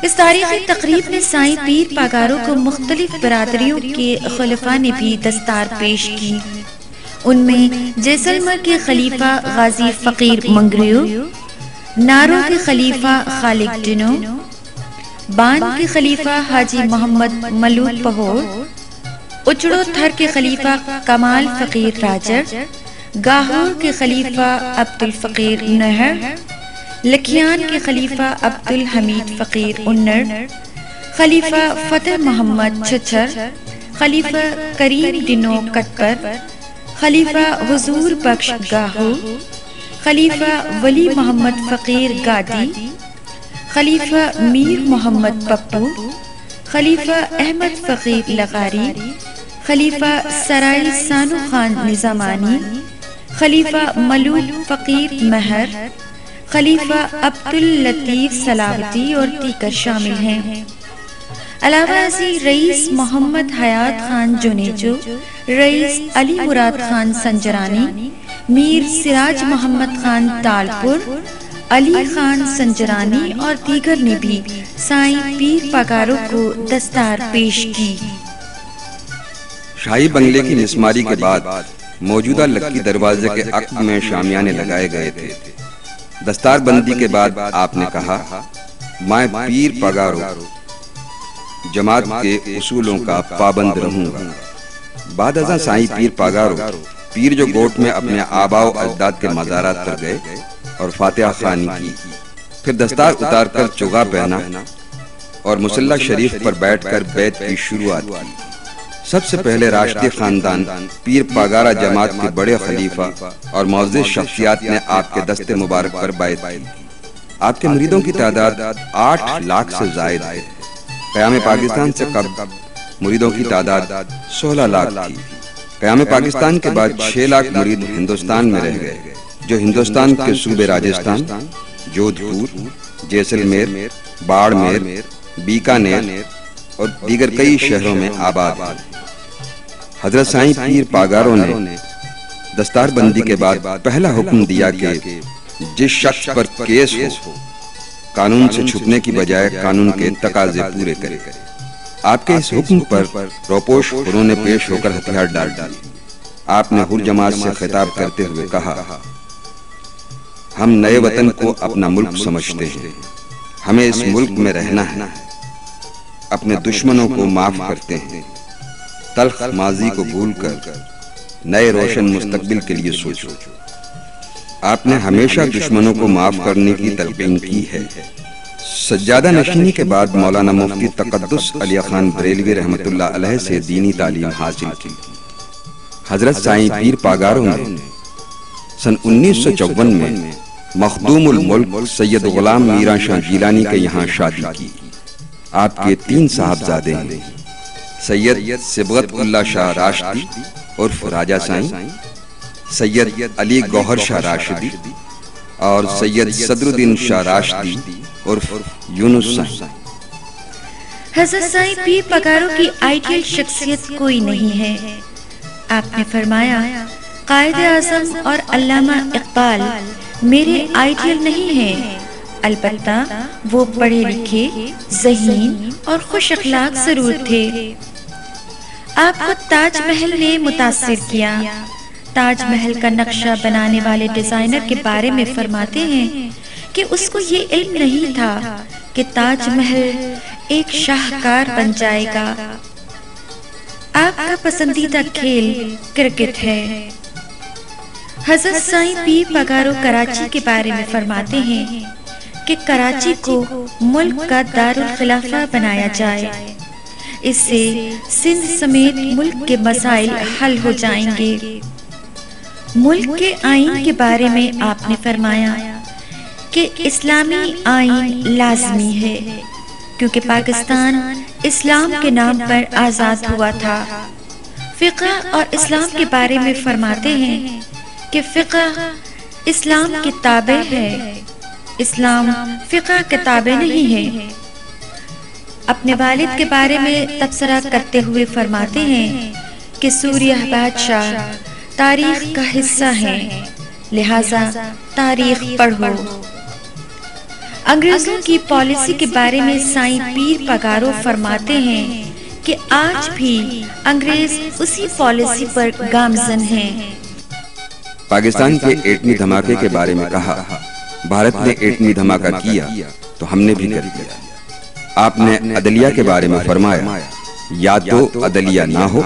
اس تاریخی تقریب میں سائیں پیر پاگاروں کو مختلف برادریوں کے خلفاء نے بھی دستار پیش کی۔ ان میں جیسلمر کے خلیفہ غازی فقیر منگریو، نارو کے خلیفہ خالق ڈنو، بان کے خلیفہ حاجی محمد ملود پہوڑ، اچڑو تھر کے خلیفہ کمال فقیر راجر، گاہور کے خلیفہ عبد الفقیر نہر، لکھیان کے خلیفہ عبد الحمید فقیر انر، خلیفہ فتح محمد چھچھر، خلیفہ کریم ڈنو کٹپر، خلیفہ حضور بخش گاہو، خلیفہ ولی محمد فقیر گادی، خلیفہ میر محمد پپو، خلیفہ احمد فقیر لغاری، خلیفہ سرائی سانو خان نظامانی، خلیفہ ملوک فقیر مہر، خلیفہ عبد اللطیف سلاوتی اور دیگر شامل ہیں۔ علاوہ ازیں رئیس محمد حیات خان جونیجو، رئیس علی مراد خان سنجرانی، میر سراج محمد خان تالپور، علی خان سنجرانی اور دیگر نے بھی سائیں پیر پاگاروں کو دستار پیش کی۔ شاہی بنگلے کی مسماری کے بعد موجودہ لکی دروازے کے عقب میں شامیانے لگائے گئے تھے۔ دستار بندی کے بعد آپ نے کہا، میں پیر پاگاروں جماعت کے اصولوں کا پابند رہوں گا۔ بعد ازاں سائیں پیر پاگاروں پیر جو گوٹ میں اپنے آباء و اجداد کے مزارات پر گئے اور فاتحہ خوانی کی، پھر دستار اتار کر چوگا پہنا اور مصلی شریف پر بیٹھ کر بیعت کی شروعات کی۔ سب سے پہلے راشدی خاندان پیر پاگارہ جماعت کے بڑے خلیفہ اور معزز شخصیات نے آپ کے دست مبارک پر بیعت کی۔ آپ کے مریدوں کی تعداد 8 لاکھ سے زائد ہے۔ قیام پاکستان سے قبل مریدوں کی تعداد 16 لاکھ تھی۔ قیام پاکستان کے بعد 6 لاکھ مرید ہندوستان میں رہ گئے، جو ہندوستان کے صوبے راجستھان، جودھپور، جیسلمیر، باڑمیر، بیکانیر اور دیگر کئی شہروں میں آباد ہیں۔ حضرت سائیں پیر پاگاروں نے دستار بندی کے بعد پہلا حکم دیا کہ جس شخص پر کیس ہو قانون سے چھپنے کی بجائے قانون کے تقاضے پورے کرے۔ آپ کے اس حکم پر روپوش خوروں نے پیش ہو کر ہتھیار ڈال ڈالے۔ آپ نے حر جماعت سے خطاب کرتے ہوئے کہا، ہم نئے وطن کو اپنا ملک سمجھتے ہیں، ہمیں اس ملک میں رہنا ہے، اپنے دشمنوں کو معاف کرتے ہیں، تلخ ماضی کو بھول کر نئے روشن مستقبل کے لیے سوچو۔ آپ نے ہمیشہ دشمنوں کو معاف کرنے کی تلقین کی ہے۔ سجادہ نشینی کے بعد مولانا مفتی تقدس علی خان بریلوی رحمۃ اللہ علیہ سے دینی تعلیم حاصل کی۔ حضرت سائیں پیر پاگاروں نے سن 1954 میں مخدوم الملک سید غلام میرا شاہ جیلانی کے یہاں شادی کی۔ آپ کے 3 صاحبزادے ہیں، سید صبغت اللہ شاہ راشدی عرف راجہ سائیں، سید علی گوہر شاہ راشدی اور سید صدر الدین شاہ راشدی عرف یونس سائیں۔ حضرت سائیں پیر پاگاروں کی آئیڈیل شخصیت کوئی نہیں ہے۔ آپ نے فرمایا، قائد اعظم اور علامہ اقبال میرے آئیڈیل نہیں ہیں، البتہ وہ پڑھے لکھے، ذہین اور خوش اخلاق ضرور تھے۔ آپ کو تاج محل نے متاثر کیا۔ تاج محل کا نقشہ بنانے والے ڈیزائنر کے بارے میں فرماتے ہیں کہ اس کو یہ علم نہیں تھا کہ تاج محل ایک شاہکار بن جائے گا۔ آپ کا پسندیدہ کھیل کرکٹ ہے۔ حضرت سائیں پیر پاگاروں کراچی کے بارے میں فرماتے ہیں کہ کراچی کو ملک کا دارالخلافہ بنایا جائے، اس سے سندھ سمیت ملک کے مسائل حل ہو جائیں گے۔ ملک کے آئین کے بارے میں آپ نے فرمایا کہ اسلامی آئین لازمی ہے، کیونکہ پاکستان اسلام کے نام پر آزاد ہوا تھا۔ فقہ اور اسلام کے بارے میں فرماتے ہیں کہ فقہ اسلام کی تابع ہے، اسلام فقہ کے تابع نہیں ہے۔ اپنے والد کے بارے میں تبصرہ کرتے ہوئے فرماتے ہیں کہ سوریہ بادشاہ تاریخ کا حصہ ہیں، لہٰذا تاریخ پڑھو۔ انگریزوں کی پالیسی کے بارے میں سائیں پیر پگارو فرماتے ہیں کہ آج بھی انگریز اسی پالیسی پر گامزن ہیں۔ پاکستان کے ایٹمی دھماکے کے بارے میں کہا، بھارت نے ایٹمی دھماکہ کیا تو ہم نے بھی کر دیا۔ آپ نے عدلیہ کے بارے میں فرمایا، یا تو عدلیہ نہ ہو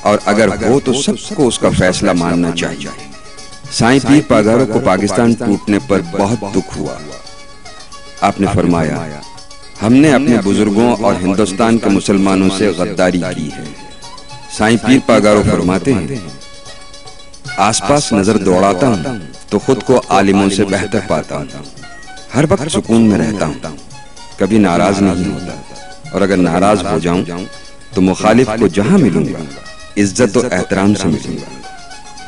اور اگر ہو تو سب کو اس کا فیصلہ ماننا چاہیے۔ سائیں پیر پگارو کو پاکستان ٹوٹنے پر بہت دکھ ہوا۔ آپ نے فرمایا، ہم نے اپنے بزرگوں اور ہندوستان کے مسلمانوں سے غداری کی ہے۔ سائیں پیر پگارو فرماتے ہیں، آس پاس نظر دوڑاتا ہوں تو خود کو عالموں سے بہتر پاتا ہوں، ہر وقت سکون میں رہتا ہوں، کبھی ناراض نہیں ہوتا، اور اگر ناراض ہو جاؤں تو مخالف کو جہاں ملوں گا عزت و احترام سے ملوں گا۔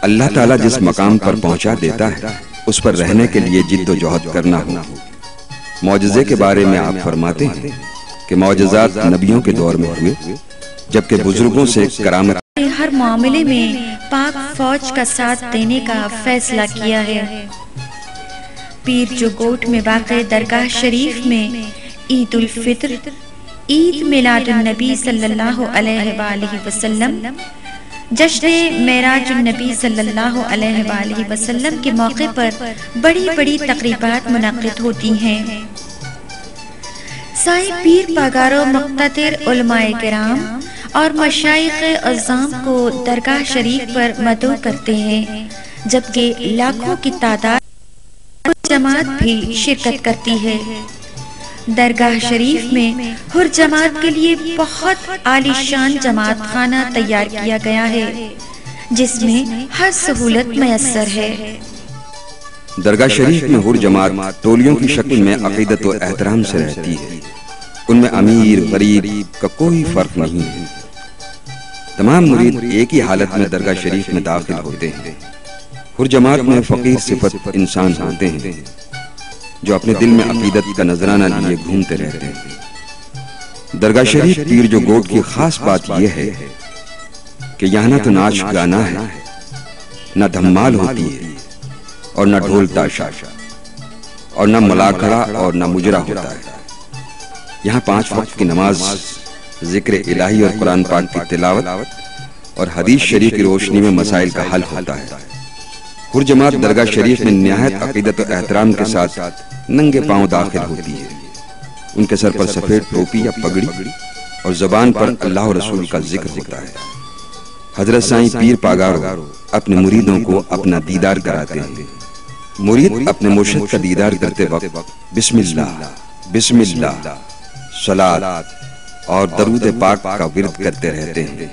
اللہ تعالیٰ جس مقام پر پہنچا دیتا ہے اس پر رہنے کے لیے جد و جہد کرنا ہوگا۔ معجزے کے بارے میں آپ فرماتے ہیں کہ معجزات نبیوں کے دور میں ہوئے، جبکہ بزرگوں سے کرامت ہر معاملے میں پاک فوج کا ساتھ دینے کا فیصلہ کیا ہے۔ پیر جو گوٹ میں واقع درگاہ شریف میں عید الفطر، عید میلاد النبی صلی اللہ علیہ وآلہ وسلم، جشن معراج النبی صلی اللہ علیہ وآلہ وسلم کے موقع پر بڑی بڑی تقریبات منعقد ہوتی ہیں۔ سائیں پیر پگارو مقتدر علماء کرام اور مشائخ اعظام کو درگاہ شریف پر مدعو کرتے ہیں، جبکہ لاکھوں کی تعداد جماعت بھی شرکت کرتی ہے۔ درگاہ شریف میں ہر جماعت کے لیے بہت عالی شان جماعت خانہ تیار کیا گیا ہے، جس میں ہر سہولت میسر ہے۔ درگاہ شریف میں ہر جماعت ٹولیوں کی شکل میں عقیدت و احترام سے رہتی ہے۔ ان میں امیر غریب کا کوئی فرق نہیں ہے۔ تمام مرید ایک ہی حالت میں درگاہ شریف میں داخل ہوتے ہیں۔ ہر جماعت میں فقیر صفت انسان ہوتے ہیں جو اپنے دل میں عقیدت کا نذرانہ لیے گھومتے رہتے ہیں۔ درگاہ شریف پیر جو گوٹ کی خاص بات یہ ہے کہ یہاں نہ تو ناچ گانا ہے، نہ دھمال ہوتی ہے، اور نہ ڈھول تاشا، اور نہ ملاکڑا اور نہ مجرا ہوتا ہے۔ یہاں 5 وقت کی نماز، ذکر الہی اور قرآن پاک کی تلاوت اور حدیث شریف کی روشنی میں مسائل کا حل ہوتا ہے۔ ہر جماعت درگاہ شریف میں نہایت عقیدت و احترام کے ساتھ ننگے پاؤں داخل ہوتی ہے۔ ان کے سر پر سفید ٹوپی یا پگڑی اور زبان پر اللہ و رسول کا ذکر ہوتا ہے۔ حضرت سائیں پیر پگارو اپنے مریدوں کو اپنا دیدار کراتے ہیں۔ مرید اپنے مرشد کا دیدار کرتے وقت بسم اللہ، بسم اللہ، صلاۃ اور درود پاک کا ورد کرتے رہتے ہیں۔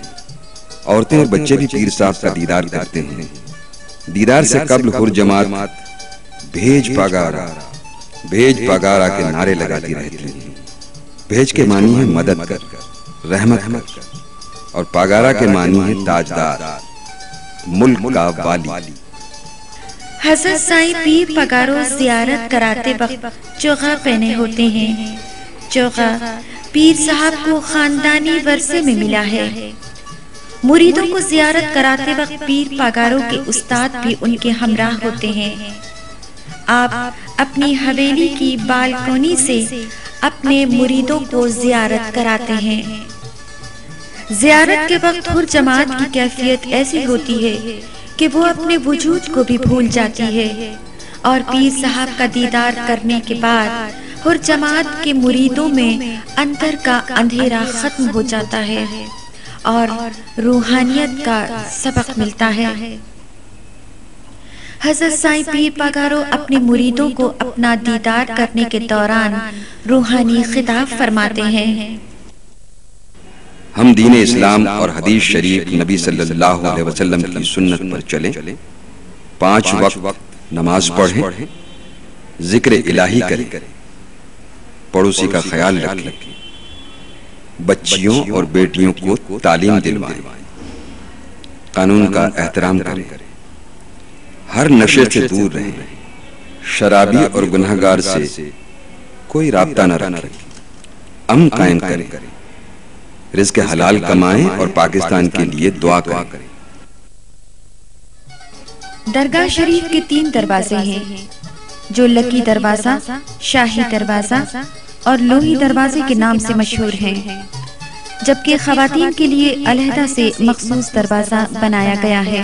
عورتیں اور بچے بھی پیر صاحب کا دیدار کرتے ہیں۔ دیدار سے قبل ہر جماعت بھیج پگارا، بھیج پگارا کے نعرے لگاتی رہتی ہیں۔ بھیج کے معنی ہے مدد کر، رحمت کر، اور پگارا کے معنی ہے تاجدار، ملک کا والی۔ حضرت سائیں پیر پگارو زیارت کراتے وقت چوغا پہنے ہوتے ہیں۔ چوغا پیر صاحب کو خاندانی ورثے میں ملا ہے۔ مریدوں کو زیارت کراتے وقت پیر پگارو کے استاد بھی ان کے ہمراہ ہوتے ہیں۔ آپ اپنی حویلی کی بالکونی سے اپنے مریدوں کو زیارت کراتے ہیں۔ زیارت کے وقت ہر جماعت کی کیفیت ایسی ہوتی ہے کہ وہ اپنے وجود کو بھی بھول جاتی ہے، اور پیر صاحب کا دیدار کرنے کے بعد ہر جماعت کے مریدوں میں اندر کا اندھیرا ختم ہو جاتا ہے اور روحانیت کا سبق ملتا ہے۔ حضرت سائیں پیر پگارو اپنے مریدوں کو اپنا دیدار کرنے کے دوران روحانی خطاب فرماتے ہیں۔ ہم دین اسلام اور حدیث شریف نبی صلی اللہ علیہ وسلم کی سنت پر چلیں، 5 وقت نماز پڑھیں، ذکر الہی کریں، پڑوسی کا خیال رکھیں، بچیوں اور بیٹیوں کو تعلیم دلوائیں، قانون کا احترام کریں، ہر نشے سے دور رہیں، شرابی اور گنہگار سے کوئی رابطہ نہ رکھیں، امن قائم کریں، رزق حلال کمائیں اور پاکستان کے لیے دعا کریں۔ درگاہ شریف کے 3 دروازے ہیں۔ جو لکی دروازہ، شاہی دروازہ اور لوہی دروازے کے نام سے مشہور ہیں، جبکہ خواتین کے لیے علیحدہ سے مخصوص دروازہ بنایا گیا ہے۔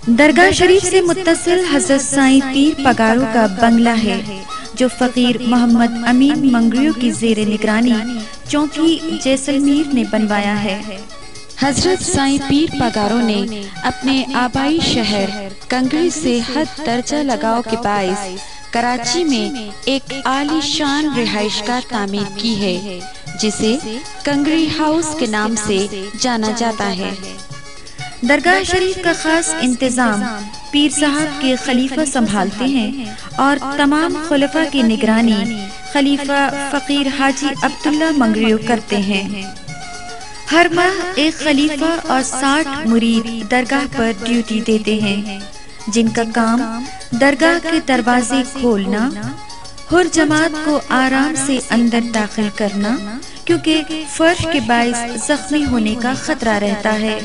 درگاہ شریف سے متصل حضرت سائیں پیر پگارو کا بنگلہ ہے، جو فقیر محمد امین منگریو کی زیر نگرانی چونکی جیسلمیر نے بنوایا ہے۔ حضرت سائیں پیر پگارو نے اپنے آبائی شہر کنگری سے حد درجہ لگاؤ کے باعث کراچی میں ایک عالی شان رہائش گاہ تعمیر کی ہے، جسے کنگری ہاؤس کے نام سے جانا جاتا ہے۔ درگاہ شریف کا خاص انتظام پیر صاحب کے خلیفہ سنبھالتے ہیں اور تمام خلفاء کی نگرانی خلیفہ فقیر حاجی عبداللہ منگریو کرتے ہیں۔ ہر ماہ ایک خلیفہ اور 60 مرید درگاہ پر ڈیوٹی دیتے ہیں، جن کا کام درگاہ کے دروازے کھولنا، ہر جماعت کو آرام سے اندر داخل کرنا، کیونکہ فرش کے باعث زخمی ہونے کا خطرہ رہتا ہے۔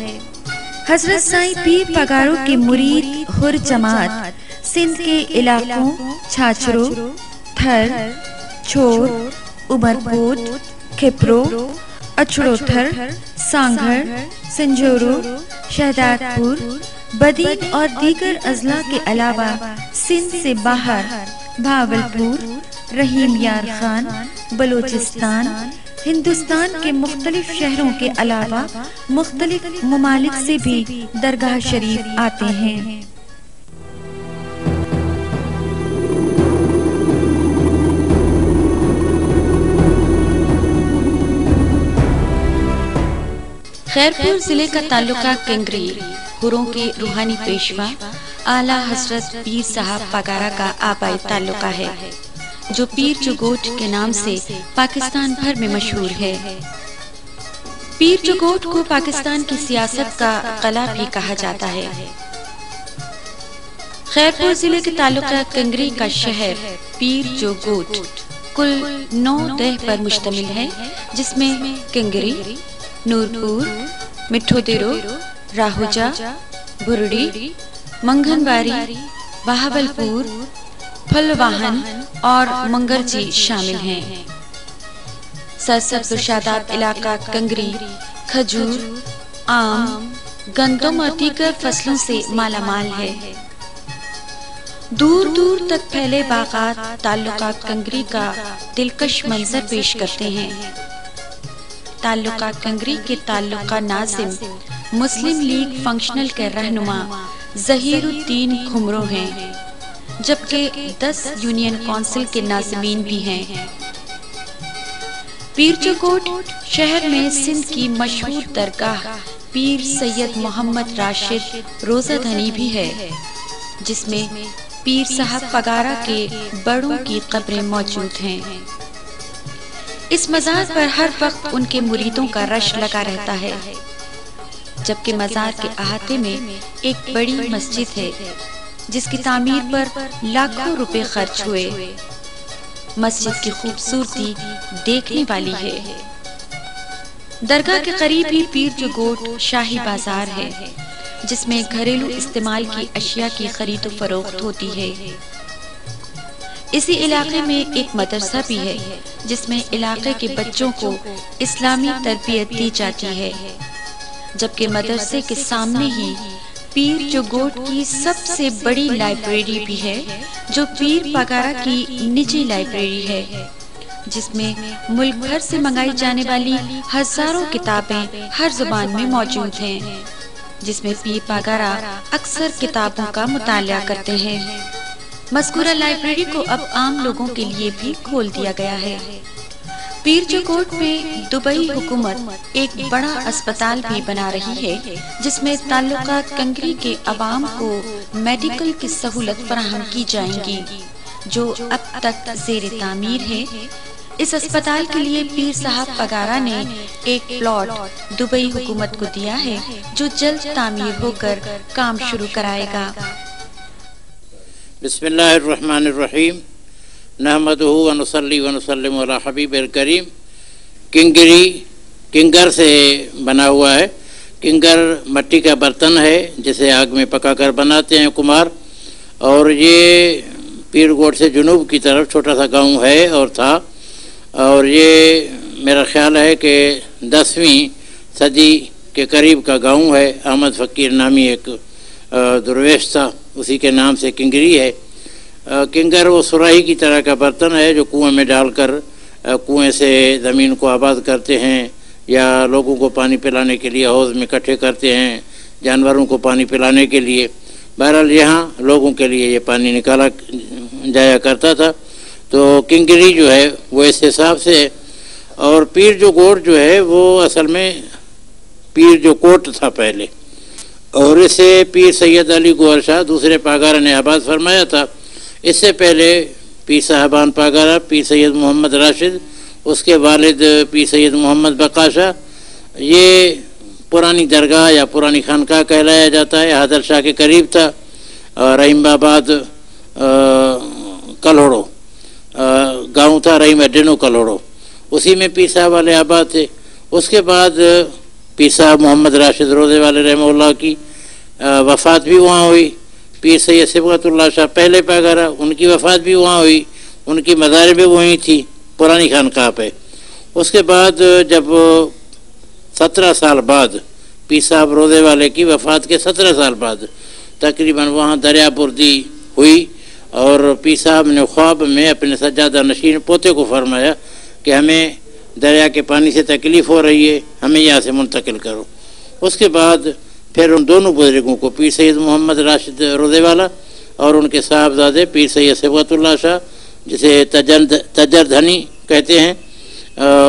حضرت سائیں پیر پگارو کے مرید ہر جماعت سندھ کے علاقوں چھاچرو، تھر، چھور، عمرکوٹ، کھپرو، اچڑو تھر، سانگھر، سنجورو، شہداد پور، بدین اور دیگر اضلاع کے علاوہ سندھ سے باہر بھاولپور، رحیم یار خان، بلوچستان، ہندوستان کے مختلف شہروں کے علاوہ مختلف ممالک سے بھی درگاہ شریف آتے ہیں۔ خیرپور ضلع کا تعلقہ کنگری ہروں کے روحانی پیشوا اعلیٰ حضرت پیر صاحب پگارا کا آبائی تعلقہ ہے، جو پیر چگوٹ کے نام سے پاکستان بھر میں مشہور ہے۔ پیر چگوٹ کو پاکستان کی سیاست کا قلعہ بھی کہا جاتا ہے۔ خیرپور ضلع کے تعلقہ کنگری کا شہر پیر چگوٹ کل 9 دہ پر مشتمل ہے، جس میں کنگری، نورپور، مٹھو دیرو، راہوجا، بھرڑی، منگھنواری، بہاولپور، پھلواہن اور منگرجی شامل ہیں۔ سرسبز و شاداب علاقہ کنگری کھجور، آم، گندم اور دیگر فصلوں سے مالا مال ہے۔ دور دور تک پھیلے باغات تعلقات کنگری کا دلکش منظر پیش کرتے ہیں۔ تعلقہ کنگری کے تعلقہ ناظم مسلم لیگ فنکشنل کے رہنما ظہیر الدین کھمرو ہیں، جبکہ 10 یونین کونسل کے ناظمین بھی ہیں۔ پیر چگوٹ شہر میں سندھ کی مشہور درگاہ پیر سید محمد راشد روزہ دھنی بھی ہے، جس میں پیر صاحب پگارا کے بڑوں کی قبریں موجود ہیں۔ اس مزار پر ہر وقت ان کے مریدوں کا رش لگا رہتا ہے، جبکہ مزار کے احاطے میں ایک بڑی مسجد ہے، جس کی تعمیر پر لاکھوں روپے خرچ ہوئے۔ مسجد کی خوبصورتی دیکھنے والی ہے۔ درگاہ کے قریب ہی پیر چگوٹ شاہی بازار ہے، جس میں گھریلو استعمال کی اشیاء کی خرید و فروخت ہوتی ہے۔ اسی علاقے میں ایک مدرسہ بھی ہے، جس میں علاقے کے بچوں کو اسلامی تربیت دی جاتی ہے، جبکہ مدرسے کے سامنے ہی پیر چگوٹ کی سب سے بڑی لائبریری بھی ہے، جو پیر پگارا کی نجی لائبریری ہے، جس میں ملک بھر سے منگائی جانے والی ہزاروں کتابیں ہر زبان میں موجود ہیں، جس میں پیر پگارا اکثر کتابوں کا مطالعہ کرتے ہیں۔ مذکورہ لائبریری کو اب عام لوگوں کے لیے بھی کھول دیا گیا ہے۔ پیر چگوٹ میں دبئی حکومت ایک بڑا اسپتال بھی بنا رہی ہے، جس میں تعلقات کنگری کے عوام کو میڈیکل کی سہولت فراہم کی جائیں گی، جو اب تک زیر تعمیر ہے۔ اس اسپتال کے لیے پیر صاحب پگارا نے ایک پلاٹ دبئی حکومت کو دیا ہے، جو جلد تعمیر ہو کر کام شروع کرائے گا۔ بسم اللہ الرحمن الرحیم، نحمدہ ونصلی ونسلم علی حبیب الکریم۔ کنگر سے بنا ہوا ہے۔ کنگر مٹی کا برتن ہے، جسے آگ میں پکا کر بناتے ہیں کمار، اور یہ پیر گوٹ سے جنوب کی طرف چھوٹا سا گاؤں ہے اور تھا، اور یہ میرا خیال ہے کہ 10ویں صدی کے قریب کا گاؤں ہے۔ احمد فقیر نامی ایک درویش تھا، اسی کے نام سے کنگری ہے۔ کنگر وہ سراہی کی طرح کا برتن ہے جو کنویں میں ڈال کر کنویں سے زمین کو آباد کرتے ہیں، یا لوگوں کو پانی پلانے کے لیے حوض میں اکٹھے کرتے ہیں، جانوروں کو پانی پلانے کے لیے۔ بہرحال یہاں لوگوں کے لیے یہ پانی نکالا جایا کرتا تھا۔ تو کنگری جو ہے وہ اس حساب سے، اور پیر جو گوٹ جو ہے وہ اصل میں پیر جو کوٹ تھا پہلے، اور اسے پیر سید علی گوہر شاہ دوسرے پاگارہ نے آباد فرمایا تھا۔ اس سے پہلے پیر صاحبان پاگارہ، پیر سید محمد راشد، اس کے والد پیر سید محمد بقا شاہ، یہ پرانی درگاہ یا پرانی خانقاہ کہلایا جاتا ہے۔ حیدر شاہ کے قریب تھا، رحیم آباد کلہوڑو گاؤں تھا، رحیم اڈینو کلہوڑو، اسی میں پیر صاحب والے آباد تھے۔ اس کے بعد پیر صاحب محمد راشد روزے والے رحمہ اللہ کی وفات بھی وہاں ہوئی۔ پیر سید صبغت اللہ شاہ پہلے پاگارہ، ان کی وفات بھی وہاں ہوئی، ان کی مزار بھی وہیں تھی پرانی خانقاہ پہ۔ اس کے بعد جب 17 سال بعد پیر صاحب روزے والے کی وفات کے 17 سال بعد تقریباً وہاں دریا بردی ہوئی، اور پیر صاحب نے خواب میں اپنے سجادہ نشین پوتے کو فرمایا کہ ہمیں دریا کے پانی سے تکلیف ہو رہی ہے، ہمیں یہاں سے منتقل کرو۔ اس کے بعد پھر ان دونوں بزرگوں کو، پیر سید محمد راشد روزے والا اور ان کے صاحبزادے پیر سید صبغت اللہ شاہ، جسے تجردھنی کہتے ہیں،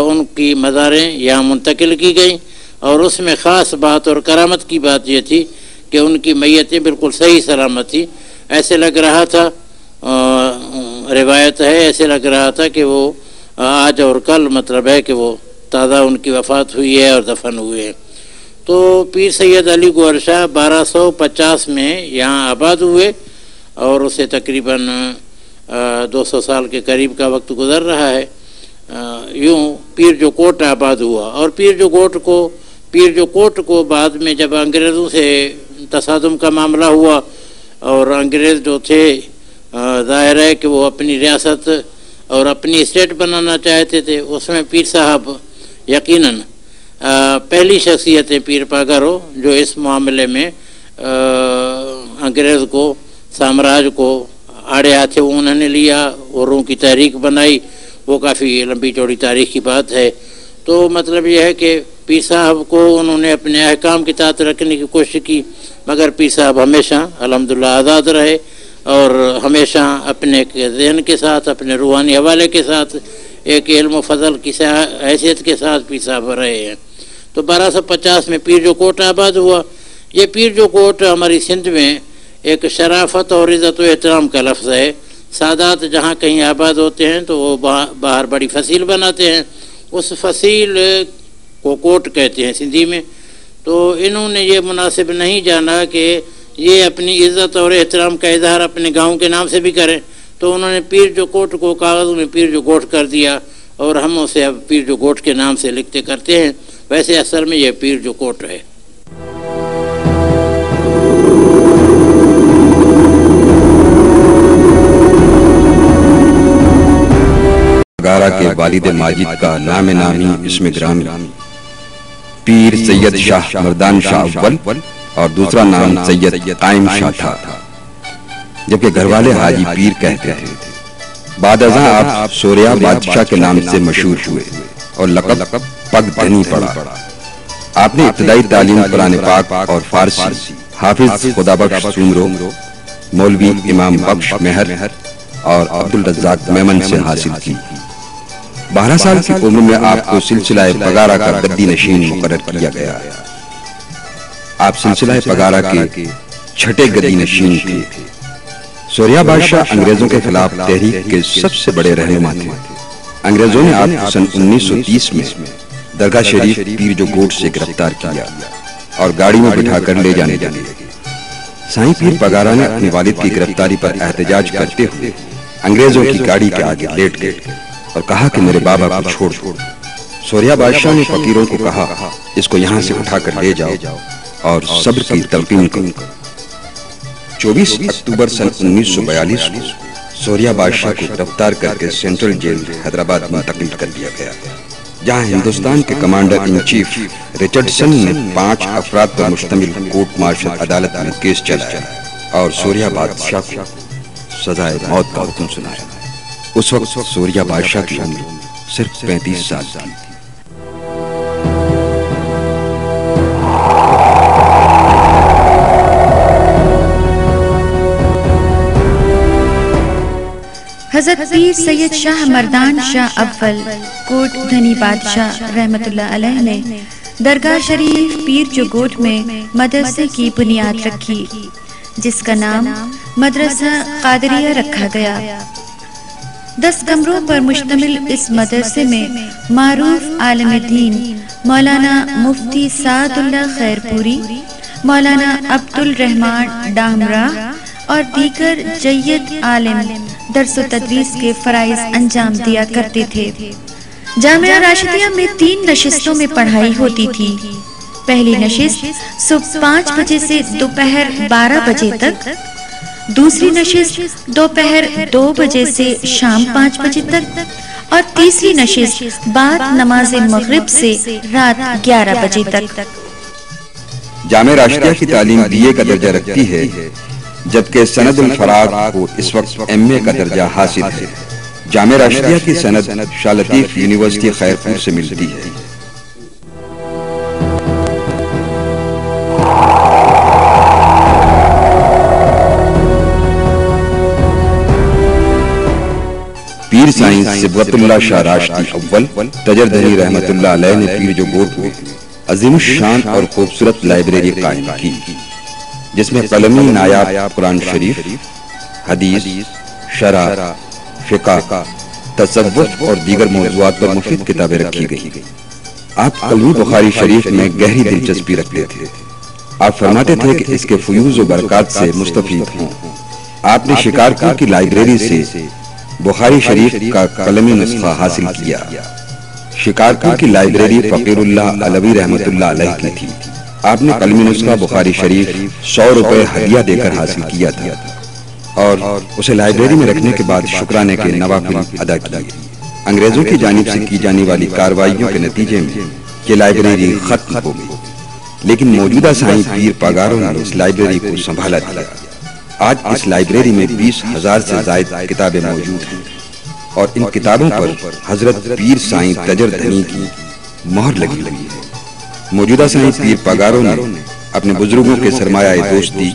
ان کی مزاریں یہاں منتقل کی گئیں۔ اور اس میں خاص بات اور کرامت کی بات یہ تھی کہ ان کی میتیں بالکل صحیح سلامت تھی۔ ایسے لگ رہا تھا، روایت ہے، ایسے لگ رہا تھا کہ وہ آج اور کل، مطلب ہے کہ وہ تازہ ان کی وفات ہوئی ہے اور دفن ہوئے ہیں۔ تو پیر سید علی گوہر شاہ 1250 میں یہاں آباد ہوئے، اور اسے تقریباً 200 سال کے قریب کا وقت گزر رہا ہے۔ یوں پیر جو کوٹ آباد ہوا، اور پیر جو کوٹ کو بعد میں جب انگریزوں سے تصادم کا معاملہ ہوا، اور انگریز جو تھے ظاہر ہے کہ وہ اپنی ریاست اور اپنی اسٹیٹ بنانا چاہتے تھے، اس میں پیر صاحب یقیناً پہلی شخصیت ہے پیر پاگارو جو اس معاملے میں انگریز کو، سامراج کو آڑے ہاتھے انہوں نے لیا، اوروں کی تحریک بنائی۔ وہ کافی لمبی چوڑی تاریخ کی بات ہے۔ تو مطلب یہ ہے کہ پیر صاحب کو انہوں نے اپنے احکام کے تحت رکھنے کی کوشش کی، مگر پیر صاحب ہمیشہ الحمدللہ آزاد رہے، اور ہمیشہ اپنے ذہن کے ساتھ، اپنے روحانی حوالے کے ساتھ، ایک علم و فضل کی حیثیت کے ساتھ پیر صاحب رہے ہیں۔ تو 1250 میں پیر جو کوٹ آباد ہوا۔ یہ پیر جو کوٹ ہماری سندھ میں ایک شرافت اور عزت و احترام کا لفظ ہے۔ سادات جہاں کہیں آباد ہوتے ہیں تو وہ باہر بڑی فصیل بناتے ہیں، اس فصیل کو کوٹ کہتے ہیں سندھی میں۔ تو انہوں نے یہ مناسب نہیں جانا کہ یہ اپنی عزت اور احترام کا اظہار اپنے گاؤں کے نام سے بھی کریں، تو انہوں نے پیر جو کوٹ کو کاغذ میں پیر جو کوٹ کر دیا، اور ہم اسے اب پیر جو کوٹ کے نام سے لکھتے کرتے ہیں۔ ویسے اصل میں یہ پیر جو کوٹ ہے۔ پاگارہ کے والد ماجد کا نام نامی اسم گرامی پیر سید شاہ مردان شاہ اول، اور دوسرا نام سید قائم شاہ تھا، جبکہ گھر والے حاجی پیر کہتے تھے۔ بعد ازاں آپ سوریا بادشاہ کے نام سے مشہور ہوئے اور لقب پگ دھنی پڑا۔ آپ نے ابتدائی تعلیم قرآن پاک اور فارسی حافظ خدا بخش سومرو، مولوی امام بخش مہر اور عبدالرزاق میمن سے حاصل کی۔ 12 سال کی عمر میں آپ کو سلسلہ پگارہ کا گدی نشین مقرر کیا گیا۔ آپ سلسلہ پگارہ کے چھٹے گدی نشین تھے۔ سوریا بادشاہ انگریزوں کے خلاف تحریک کے سب سے بڑے رہنما تھے۔ انگریزوں نے آپ کو سن 1930 میں درگاہ شریف پیر جو کوٹ سے گرفتار کیا اور گاڑی میں بٹھا کر لے جانے لگے۔ سائیں پیر پگارہ نے اپنے والد کی گرفتاری پر احتجاج کرتے ہوئے انگریزوں کی گاڑی کے آگے لیٹ گئے اور کہا کہ میرے بابا کو چھوڑ دو۔ سوریا بادشاہ نے فقیروں کو کہا، اس کو یہاں سے اٹھا کر لے جاؤ اور صبر کی تلقین کرو۔ 24 اکتوبر سن 1942 کو سوریا بادشاہ کو گرفتار کر کے سینٹرل جیل حیدرآباد منتقل کر دیا گیا، جہاں ہندوستان کے کمانڈر ان چیف رچرڈسن نے 5 افراد پر مشتمل کورٹ مارشل عدالت میں کیس چلایا اور سوریا بادشاہ کو سزائے موت کا حکم سنایا۔ اس وقت سوریا بادشاہ کی عمر صرف 35 سال تھی۔ حضرت پیر سید شاہ مردان شاہ اول کوٹ دھنی بادشاہ رحمت اللہ علیہ نے درگاہ شریف پیر جوگوٹ میں مدرسے کی بنیاد رکھی، جس کا نام مدرسہ قادریہ رکھا گیا۔ 10 کمروں پر مشتمل اس مدرسے میں معروف عالم دین مولانا مفتی سعد اللہ خیر پوری، مولانا عبد الرحمان ڈامرا اور دیگر جید عالم درس و تدریس کے فرائض انجام دیا کرتے تھے۔ جامعہ راشدیہ میں 3 نشستوں میں پڑھائی ہوتی تھی۔ پہلی نشست صبح 5 بجے سے دوپہر 12 بجے تک، دوسری نشست دوپہر 2 بجے سے شام 5 بجے تک، اور تیسری نشست بعد نماز مغرب سے رات 11 بجے تک۔ جامعہ راشدیہ کی تعلیم BA کا درجہ رکھتی ہے، جبکہ سند الفراغ کو اس وقت MA کا درجہ حاصل ہے۔ جامعہ راشدیہ کی سند شاہ لطیف یونیورسٹی خیرپور سے ملتی ہے۔ پیر سائنس صبغت اللہ شاہ راشدی اول تجردنی رحمت اللہ علیہ نے پیر جوگوٹ میں عظیم الشان اور خوبصورت لائبریری قائم کی، جس میں قلمی نایاب قرآن شریف، حدیث، شرح، فقہ، تصوف اور دیگر موضوعات پر مفید کتابیں رکھی گئی۔ آپ قلمی بخاری شریف میں گہری دلچسپی رکھتے تھے۔ آپ فرماتے تھے کہ اس کے فیوز و برکات سے مستفید ہوں۔ آپ نے شکارپور کی لائبریری سے بخاری شریف کا قلمی نسخہ حاصل کیا۔ شکارپور کی لائبریری فقیر اللہ علوی رحمت اللہ علیہ کی تھی۔ آپ نے قلمی نسخہ بخاری شریف 100 روپے ہدیہ دے کر حاصل کیا تھا اور اسے لائبریری میں رکھنے کے بعد شکرانے کے نوافل ادا کیے۔ انگریزوں کی جانب سے کی جانے والی کارروائیوں کے نتیجے میں یہ لائبریری ختم ہو گئی، لیکن موجودہ سائیں پیر پگاروں نے اس لائبریری کو سنبھالا دیا۔ آج اس لائبریری میں 20,000 سے زائد کتابیں موجود ہیں اور ان کتابوں پر حضرت پیر سائیں تجردنی کی مہر لگی ہوئی ہے۔ موجودہ سائیں پیر پگاروں نے اپنے بزرگوں کے سرمایہ دوستی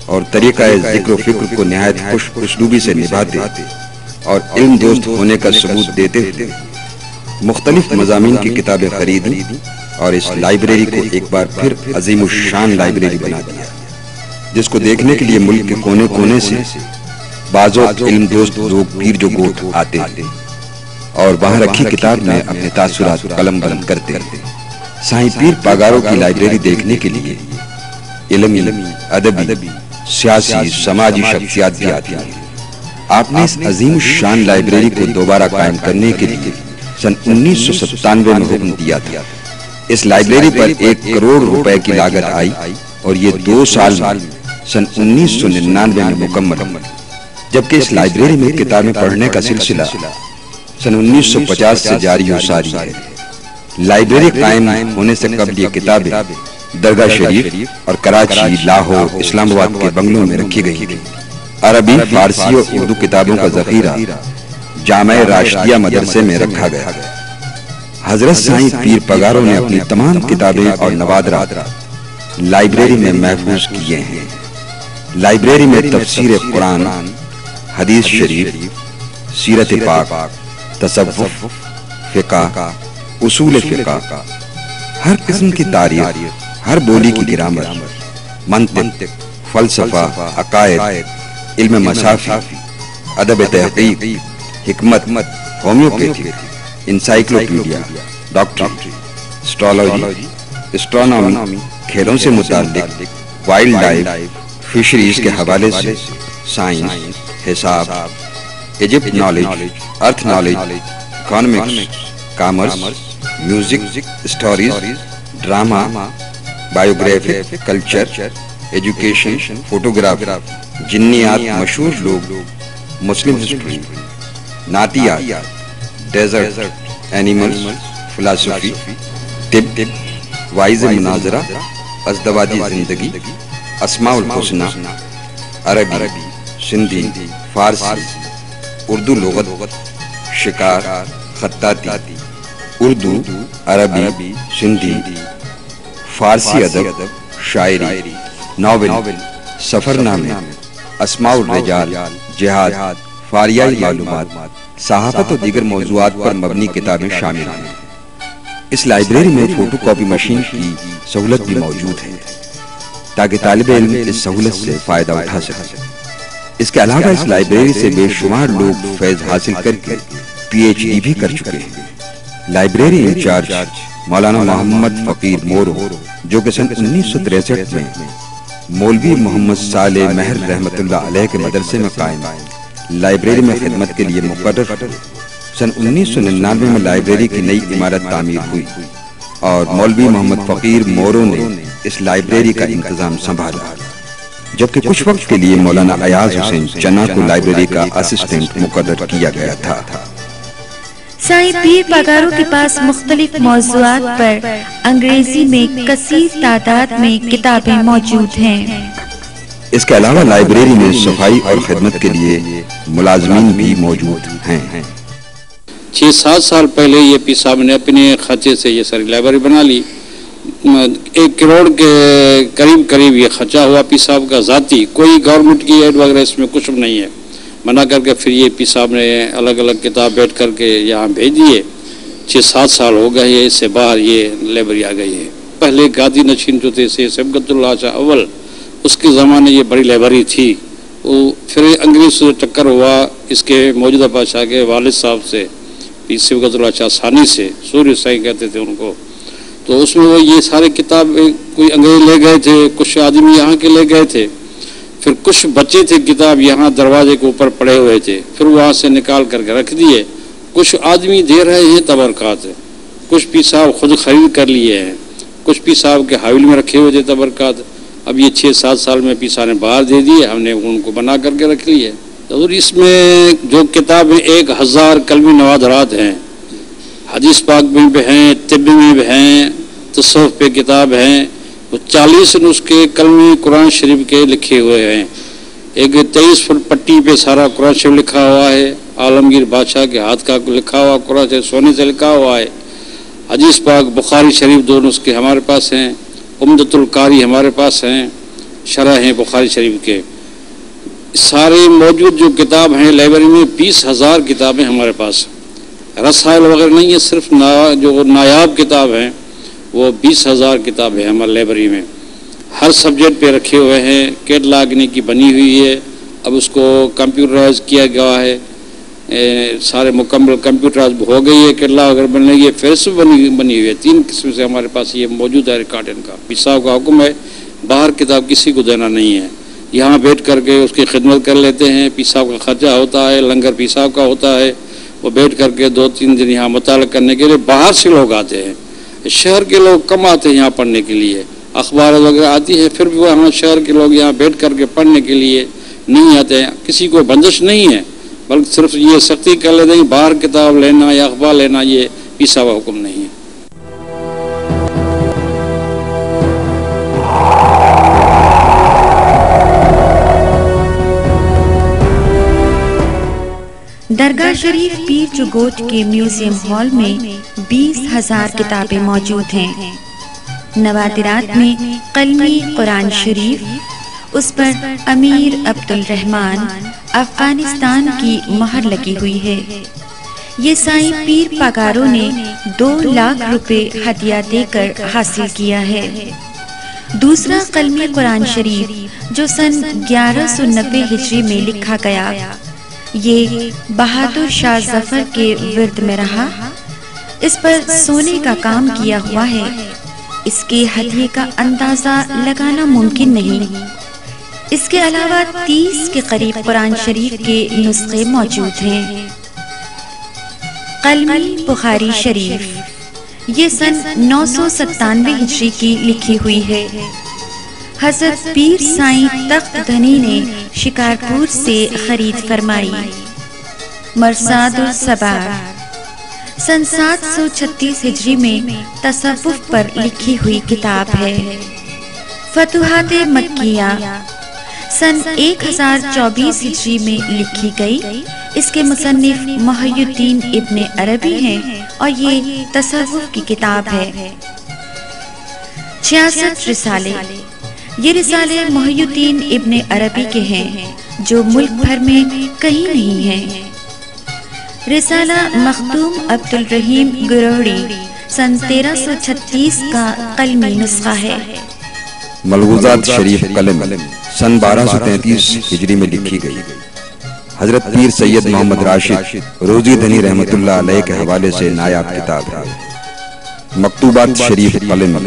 اور طریقہ ذکر و فکر کو نہایت خوش اسلوبی سے نبھاتے اور علم دوست ہونے کا ثبوت دیتے ہوئے مختلف مضامین کی کتابیں خریدی اور اس لائبریری کو ایک بار پھر عظیم الشان لائبریری بنا دیا، جس کو دیکھنے کے لیے ملک کے کونے کونے سے بعض علم دوست لوگ پیر جوگوٹ آتے اور وہاں رکھی کتاب میں اپنے تاثرات قلم بند کرتے۔ سائیں پیر پگاروں کی لائبریری دیکھنے کے لیے علمی، ادبی، سیاسی، سماجی شخصیات بھی آتی ہیں۔ آپ نے اس عظیم الشان لائبریری کو دوبارہ قائم کرنے کے لیے سن 1997 میں حکم دیا تھا۔ اس لائبریری پر 1 کروڑ روپے کی لاگت آئی اور یہ 2 سال سن 1999 میں مکمل، جبکہ اس لائبریری میں کتابیں پڑھنے کا سلسلہ سن 1950 سے جاری و ساری ہے۔ لائبریری قائم ہونے سے قبل یہ کتابیں درگاہ شریف اور کراچی، لاہور، اسلام آباد کے بنگلوں میں رکھی گئی تھی۔ عربی، فارسی اور اردو کتابوں کا ذخیرہ جامعہ راشدیہ مدرسے میں رکھا گیا۔ حضرت سائیں پیر پگاروں نے اپنی تمام کتابیں اور نوادرات لائبریری میں محفوظ کیے ہیں۔ لائبریری میں تفسیر قرآن، حدیث شریف، سیرت پاک، تصوف، فقہ، اصول فقہ، ہر قسم کی تاریخ، ہر بولی کی گرامر، منطق، فلسفہ، عقائد، علم مصافی، ادب تحقیق، حکمت، ہومیوپیتھی، انسائیکلوپیڈیا، ڈاکٹری، اسٹرالوجی، اسٹرونومی، کھیلوں سے متعلق، وائلڈ لائف، فشریز کے حوالے سے، سائنس، حساب، Egypt knowledge, earth knowledge, economics, commerce, music, stories, drama, biography, culture, education, photography, جنیات، مشہور لوگ، مسلم ہسٹری، نعتیات، ڈیزرٹ، اینیملز، فلاسفی، طب، وائز مناظرہ، ازدواجی زندگی، اسماء الحسنہ، عربی، سندھی، فارسی، اردو لغت، شکار، خطاطی، اردو، عربی، سندھی، فارسی ادب، شاعری، ناول، سفر نامے، اسماء الرجال، جہاد، فاریائی معلومات، صحافت اور دیگر موضوعات پر مبنی کتابیں شامل ہیں۔ اس لائبریری میں فوٹو کاپی مشین کی سہولت بھی موجود ہے تاکہ طالب علم اس سہولت سے فائدہ اٹھا سکے۔ اس کے علاوہ اس لائبریری سے بے شمار لوگ فیض حاصل کر کے پی ایچ ڈی بھی کر چکے ہیں۔ لائبریری انچارج مولانا محمد فقیر مورو، جو کہ سن 1963 میں مولوی محمد صالح مہر رحمت اللہ علیہ کے مدرسے میں قائم لائبریری میں خدمت کے لیے مقرر ہوئے۔ سن 1999 میں لائبریری کی نئی عمارت تعمیر ہوئی اور مولوی محمد فقیر مورو نے اس لائبریری کا انتظام سنبھالا، جبکہ کچھ وقت کے لیے مولانا ایاز حسین چنا کو لائبریری کا اسسٹنٹ مقرر کیا گیا تھا۔ سائیں پیر پگارو کے پاس مختلف موضوعات پر انگریزی میں کثیر تعداد میں کتابیں موجود ہیں۔ اس کے علاوہ لائبریری میں صفائی اور خدمت کے لیے ملازمین بھی موجود ہیں۔ 6-7 سال پہلے یہ پی صاحب نے اپنے خرچے سے یہ ساری لائبریری بنا لی۔ 1 کروڑ کے قریب یہ خرچہ ہوا پی صاحب کا ذاتی، کوئی گورنمنٹ کی ایڈ وغیرہ اس میں کچھ نہیں ہے۔ بنا کر کے پھر یہ پی صاحب نے الگ الگ کتاب بیٹھ کر کے یہاں بھیج دیے۔ 6-7 سال ہو گئے ہیں، اس سے باہر یہ لائبریری آ گئی ہے۔ پہلے گادی نشین جو تھے سبقت اللہ شاہ اول، اس کے زمانے یہ بڑی لائبریری تھی۔ وہ پھر انگریز سے ٹکر ہوا اس کے موجودہ بادشاہ کے والد صاحب سے، پی سبقت اللہ شاہ ثانی سے، سوری سائیں کہتے تھے ان کو۔ تو اس میں وہ یہ سارے کتاب کوئی انگریز لے گئے تھے، کچھ آدمی یہاں کے لے گئے تھے، پھر کچھ بچے تھے کتاب یہاں دروازے کے اوپر پڑے ہوئے تھے، پھر وہاں سے نکال کر کے رکھ دیے۔ کچھ آدمی دے رہے ہیں تبرکات، کچھ پی صاحب خود خرید کر لیے ہیں، کچھ پی صاحب کے حاویل میں رکھے ہوئے تھے تبرکات۔ اب یہ 6-7 سال میں پی صاحب نے باہر دے دیے، ہم نے ان کو بنا کر کے رکھ لیے۔ اور اس میں جو کتابیں 1000 کلمی نوادرات ہیں، حدیث پاک میں بھی ہیں، طب میں بھی ہیں، تصوف پہ کتاب ہیں، 40 نسخے کلمی قرآن شریف کے لکھے ہوئے ہیں۔ ایک 23 فٹ پٹی پہ سارا قرآن شریف لکھا ہوا ہے، عالمگیر بادشاہ کے ہاتھ کا لکھا ہوا قرآن شریف سونے سے لکھا ہوا ہے۔ حدیث پاک بخاری شریف 2 نسخے ہمارے پاس ہیں، عمدۃ القاری ہمارے پاس ہیں، شرح ہیں بخاری شریف کے۔ سارے موجود جو کتاب ہیں لائبریری میں 20,000 کتابیں ہمارے پاس ہیں۔ رسائل وغیرہ نہیں ہے، صرف جو نایاب کتاب ہیں وہ 20,000 کتاب ہے ہمارے لائبریری میں۔ ہر سبجیکٹ پہ رکھے ہوئے ہیں، کیٹلاگ کی بنی ہوئی ہے، اب اس کو کمپیوٹرائز کیا گیا ہے، سارے مکمل کمپیوٹرائز ہو گئی ہے، کیٹلاگ وغیرہ بن رہی ہے، فہرست بنی ہوئی ہے۔ 3 قسم سے ہمارے پاس یہ موجود ہے ریکارڈ ان کا۔ پی صاحب کا حکم ہے باہر کتاب کسی کو دینا نہیں ہے، یہاں بیٹھ کر کے اس کی خدمت کر لیتے ہیں۔ پی صاحب کا خرچہ ہوتا ہے، لنگر پی صاحب کا ہوتا ہے، وہ بیٹھ کر کے 2-3 دن یہاں مطالعہ کرنے کے لیے باہر سے لوگ آتے ہیں۔ شہر کے لوگ کم آتے ہیں یہاں پڑھنے کے لیے، اخبار وغیرہ آتی ہے، پھر بھی وہاں شہر کے لوگ یہاں بیٹھ کر کے پڑھنے کے لیے نہیں آتے ہیں۔ کسی کو بندش نہیں ہے، بلکہ صرف یہ سختی کر لیتے ہیں باہر کتاب لینا یا اخبار لینا یہ پی صاحب کا حکم نہیں ہے۔ درگاہ شریف پیر چگوٹ کے میوزیم ہال میں 20,000 کتابیں موجود ہیں۔ نوادرات میں قلمی قرآن شریف، اس پر امیر عبد الرحمن افغانستان کی مہر لگی ہوئی ہے۔ یہ سائیں پیر پگارو نے 2 لاکھ روپے ہدیہ دے کر حاصل کیا ہے۔ دوسرا قلمی قرآن شریف جو سن 1190 ہجری میں لکھا گیا، یہ بہادر شاہ ظفر کے ورد میں رہا، اس پر سونے کا کام کیا ہوا ہے۔ اس کے ہدیے کا اندازہ لگانا ممکن نہیں۔ اس کے علاوہ 30 کے قریب قرآن شریف کے نسخے موجود ہیں۔ قلمی بخاری شریف یہ سن 997 ہجری کی لکھی ہوئی ہے۔ حضرت پیر سائیں تخت دھنی نے شکارپور سے خرید فرمائی۔ مرصاد الصبار سن 736 ہجری میں تصوف پر لکھی ہوئی کتاب ہے۔ فتوحات مکیہ سن 1024 ہجری میں لکھی گئی۔ اس کے مصنف محی الدین ابن عربی ہیں اور یہ تصوف کی کتاب ہے۔ 66 رسالے، یہ رسالے محی الدین ابن عربی کے ہیں جو ملک بھر میں کہیں نہیں ہیں۔ رسالہ مختوم عبد الرحیم گروڑی سن 1336 کا قلمی نسخہ ہے۔ ملغوزات شریف قلم سن 1233 ہجری میں لکھی گئی۔ حضرت پیر سید محمد راشد روزی دھنی رحمت اللہ علیہ کے حوالے سے نایاب کتاب ہے۔ مکتوبات شریف قلم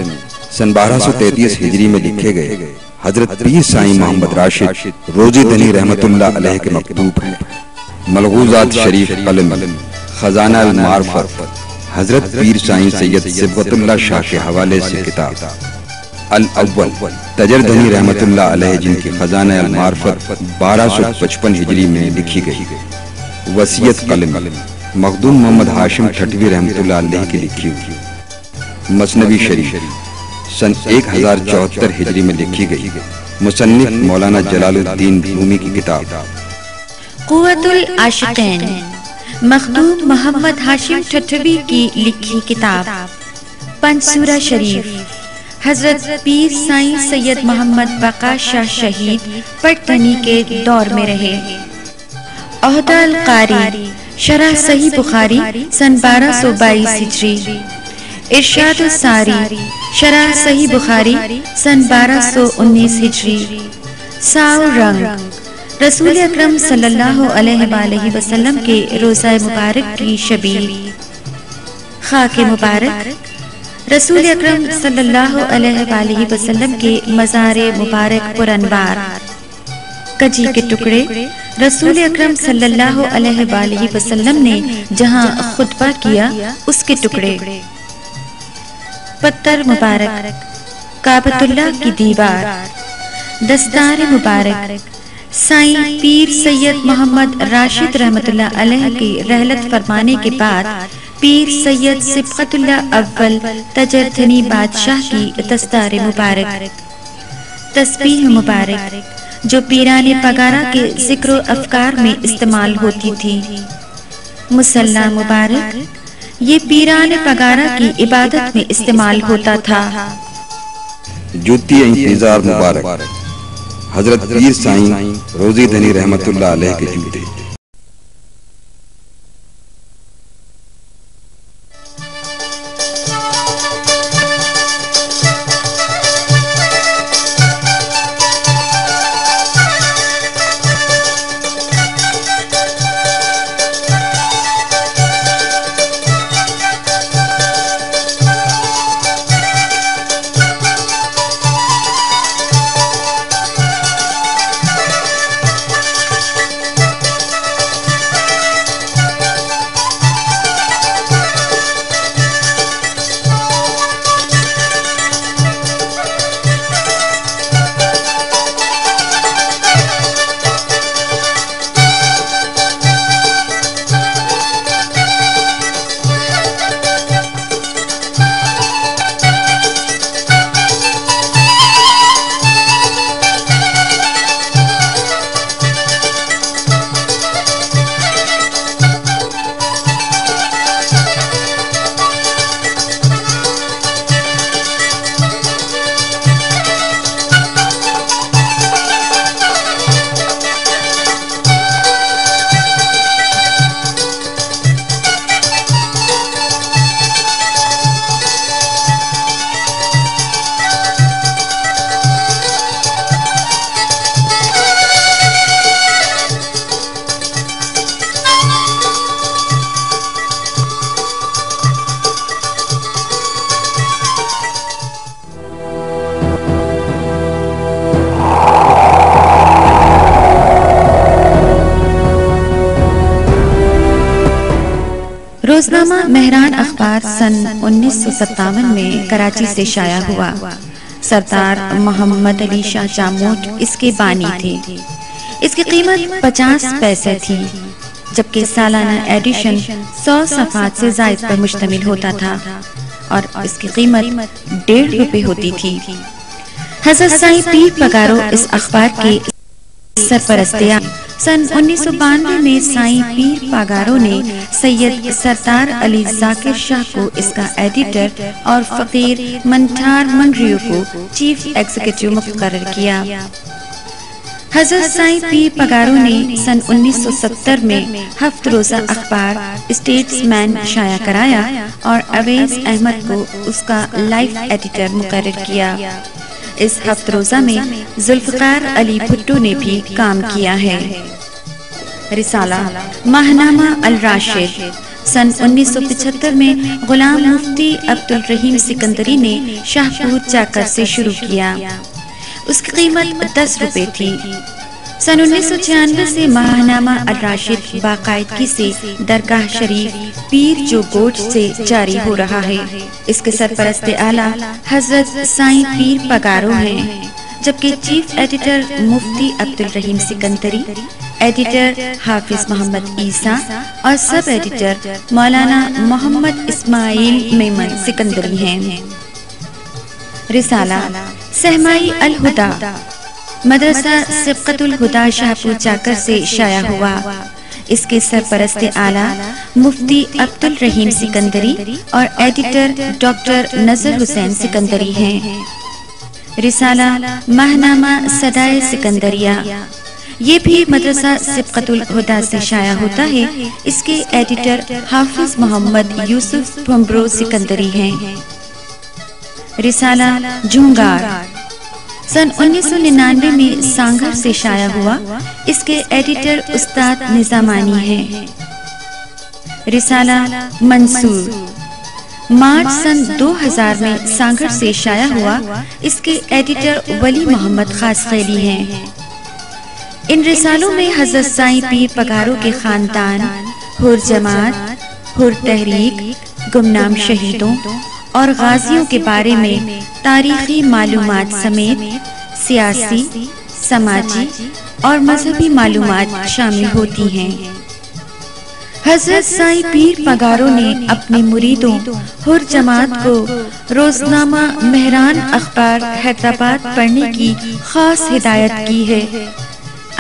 سن 1233 ہجری میں لکھے گئے حضرت پیر سائیں محمد راشد روزی دھنی رحمت اللہ علیہ کے مکتوب ہیں۔ ملغوزات شریف قلم خزانہ المعرفت حضرت پیر سائیں سید صبغت اللہ شاہ کے حوالے سے کتاب۔ الاول تجر دھنی رحمت اللہ علیہ جن کی خزانہ المعرفت 1255 ہجری میں لکھی گئی۔ وصیت قلم مخدوم محمد ہاشم ٹھٹوی رحمت اللہ علیہ کی لکھی ہوئی۔ مثنوی شریف سن 1074 ہجری میں لکھی گئی۔ مصنف مولانا جلال الدین رومی کی کتاب۔ قوت العاشقین مخدوم محمد ہاشم ٹھٹوی کی لکھی کتاب۔ پنجسورہ شریف حضرت پیر سائیں سید محمد بقا شاہ شہید پٹدھنی کے دور میں رہے۔ عہدہ القاری شرح صحیح بخاری سن 1222 ہجری۔ ارشاد الساری شرح صحیح بخاری سن 1219 ہجری۔ ساو رنگ رسول اکرم صلی اللہ علیہ وآلہ وسلم کے روزہ مبارک کی شبیہ۔ خاک مبارک رسول اکرم صلی اللہ علیہ وآلہ وسلم کے مزار مبارک پر انوار۔ کجی کے ٹکڑے رسول اکرم صلی اللہ علیہ وآلہ وسلم نے جہاں خطبہ کیا اس کے ٹکڑے۔ پتھر مبارک کعبۃ اللہ کی دیوار۔ دستار مبارک سائیں پیر سید محمد راشد رحمت اللہ علیہ کی رحلت فرمانے کے بعد پیر سید صبغت اللہ اول تجر دھنی بادشاہ کی دستار مبارک۔ تسبیح مبارک جو پیران پگارا کے ذکر و افکار میں استعمال ہوتی تھی۔ مصلی مبارک یہ پیران پگارا کی عبادت میں استعمال ہوتا تھا۔ جوتی انتظار مبارک حضرت پیر سائیں روزی دھنی رحمت اللہ علیہ کے جوتے۔ روزنامہ مہران اخبار سن 1957 میں کراچی سے شائع ہوا۔ سردار محمد علی شاہ چاموٹ اس کے بانی تھے۔ اس کی قیمت 50 پیسے تھی، جبکہ سالانہ ایڈیشن 100 صفحات سے زائد پر مشتمل ہوتا تھا اور اس کی قیمت 1.5 روپے ہوتی تھی۔ حضرت سائیں پیر پگارو اس اخبار کے سرپرست تھے۔ سن 1992 میں سائیں پیر پگارو نے سید سردار علی ذاکر شاہ کو اس کا ایڈیٹر اور فقیر منٹھار منگریو کو چیف ایگزیکٹو مقرر کیا۔ حضرت سائیں پیر پگارو نے سن 1970 میں 7 روزہ اخبار اسٹیٹس مین شائع کرایا اور اویس احمد کو اس کا لائف ایڈیٹر مقرر کیا۔ اس 7 روزہ میں ذوالفقار علی بھٹو نے بھی کام کیا ہے۔ رسالہ ماہنامہ الراشد سن 1975 میں غلام مفتی عبدالرحیم سکندری نے شاہپور چاکر سے شروع کیا۔ اس کی قیمت 10 روپے تھی۔ سن 1996 سے ماہنامہ الراشد باقاعدگی سے درگاہ شریف پیر جو گوٹ سے جاری ہو رہا ہے۔ اس کے سرپرست اعلیٰ حضرت سائیں پیر پگارو ہیں، جبکہ چیف ایڈیٹر مفتی عبدالرحیم سکندری، ایڈیٹر حافظ محمد عیسیٰ اور سب ایڈیٹر مولانا محمد اسماعیل میمن سکندری ہیں۔ رسالہ سہمائی الہدا مدرسہ سبقت الہدا شاہپور چاکر سے شائع ہوا۔ اس کے سرپرست اعلیٰ مفتی عبدالرحیم سکندری اور ایڈیٹر ڈاکٹر نذر حسین سکندری ہیں۔ رسالہ ماہنامہ صدائے سکندریہ یہ بھی مدرسہ سبقت الہدا سے شائع ہوتا ہے۔ اس کے ایڈیٹر حافظ محمد یوسف بھمبرو سکندری ہیں۔ رسالہ جھونگار سن 1999 میں سانگھر سے شائع ہوا۔ اس کے ایڈیٹر استاد نظامانی ہیں۔ رسالہ منصور مارچ سن 2000 میں سانگھر سے شائع ہوا۔ اس کے ایڈیٹر ولی محمد خاص خیلی ہیں۔ ان رسالوں میں حضرت سائیں پیر پگارو کے خاندان، حر جماعت، حر تحریک، گمنام شہیدوں اور غازیوں کے بارے میں تاریخی معلومات سمیت سیاسی، سماجی اور مذہبی معلومات شامل ہوتی ہیں۔ حضرت سائیں پیر پگارو نے اپنے مریدوں حر جماعت کو روزنامہ مہران اخبار حیدرآباد پڑھنے کی خاص ہدایت کی ہے۔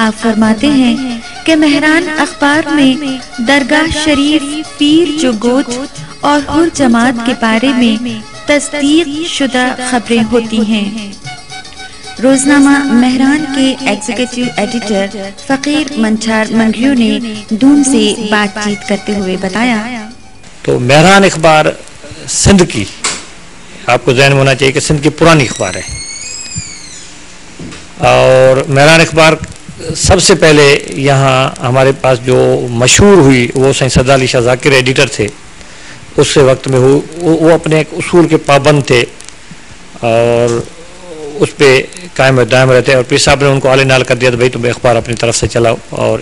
آپ فرماتے ہیں کہ مہران اخبار میں درگاہ شریف پیر جو گوٹ اور حر جماعت کے بارے میں تصدیق شدہ خبریں ہوتی ہیں۔ روزنامہ مہران کے ایگزیکٹو ایڈیٹر فقیر منٹھار منگریو نے دون سے بات چیت کرتے ہوئے بتایا، تو مہران اخبار سندھ کی، آپ کو ذہن میں ہونا چاہیے کہ سندھ کی پرانی اخبار ہے، اور مہران اخبار سب سے پہلے یہاں ہمارے پاس جو مشہور ہوئی وہ سائیں سردار علی شاہ ذاکر ایڈیٹر تھے۔ اس سے وقت میں وہ اپنے ایک اصول کے پابند تھے اور اس پہ قائم و دائم رہتے، اور پیر صاحب نے ان کو آلے نال کر دیا تو بھائی تم اخبار اپنی طرف سے چلاؤ اور